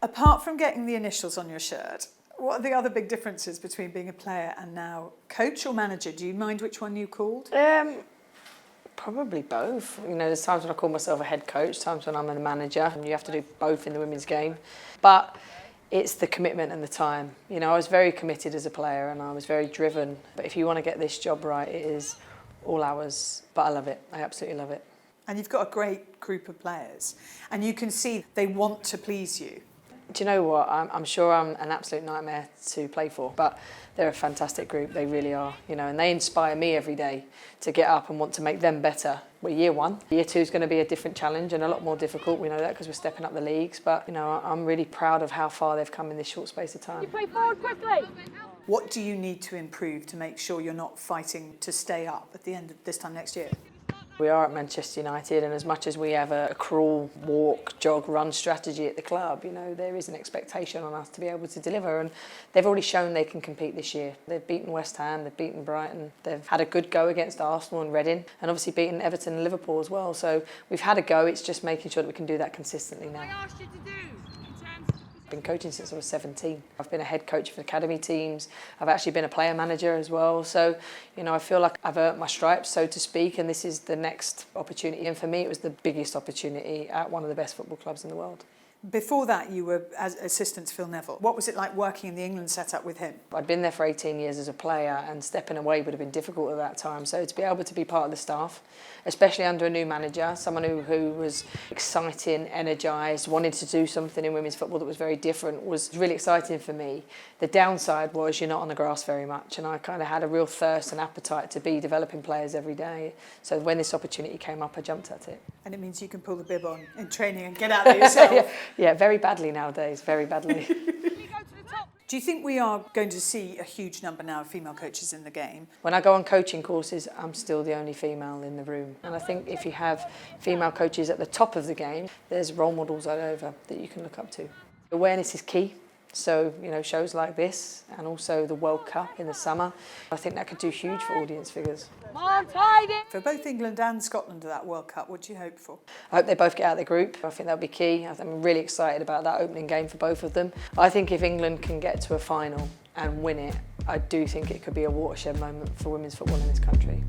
Apart from getting the initials on your shirt, what are the other big differences between being a player and now coach or manager? Do you mind which one you called? Probably both. You know, there's times when I call myself a head coach, times when I'm a manager, and you have to do both in the women's game. But it's the commitment and the time. You know, I was very committed as a player and I was very driven. But if you want to get this job right, it is all hours. But I love it. I absolutely love it. And you've got a great group of players and you can see they want to please you. Do you know what? I'm sure I'm an absolute nightmare to play for, but they're a fantastic group. They really are, you know, and they inspire me every day to get up and want to make them better. We're year one. Year two is going to be a different challenge and a lot more difficult. We know that because we're stepping up the leagues, but, you know, I'm really proud of how far they've come in this short space of time. You play forward quickly. What do you need to improve to make sure you're not fighting to stay up at the end of this time next year? We are at Manchester United, and as much as we have a crawl, walk, jog, run strategy at the club, you know, there is an expectation on us to be able to deliver, and they've already shown they can compete this year. They've beaten West Ham, they've beaten Brighton, they've had a good go against Arsenal and Reading, and obviously beaten Everton and Liverpool as well. So we've had a go, it's just making sure that we can do that consistently now. I've been coaching since I was 17. I've been a head coach for academy teams. I've actually been a player manager as well. So, you know, I feel like I've earned my stripes, so to speak, and this is the next opportunity. And for me, it was the biggest opportunity at one of the best football clubs in the world. Before that, you were as assistant to Phil Neville. What was it like working in the England setup with him? I'd been there for 18 years as a player, and stepping away would have been difficult at that time. So to be able to be part of the staff, especially under a new manager, someone who was exciting, energised, wanted to do something in women's football that was very different, was really exciting for me. The downside was you're not on the grass very much, and I kind of had a real thirst and appetite to be developing players every day. So when this opportunity came up, I jumped at it. And it means you can pull the bib on in training and get out there yourself. Yeah, very badly nowadays, very badly. Do you think we are going to see a huge number now of female coaches in the game? When I go on coaching courses, I'm still the only female in the room. And I think if you have female coaches at the top of the game, there's role models all over that you can look up to. Awareness is key. So, you know, shows like this and also the World Cup in the summer, I think that could do huge for audience figures. For both England and Scotland at that World Cup, what do you hope for? I hope they both get out of their group. I think that'll be key. I'm really excited about that opening game for both of them. I think if England can get to a final and win it, I do think it could be a watershed moment for women's football in this country.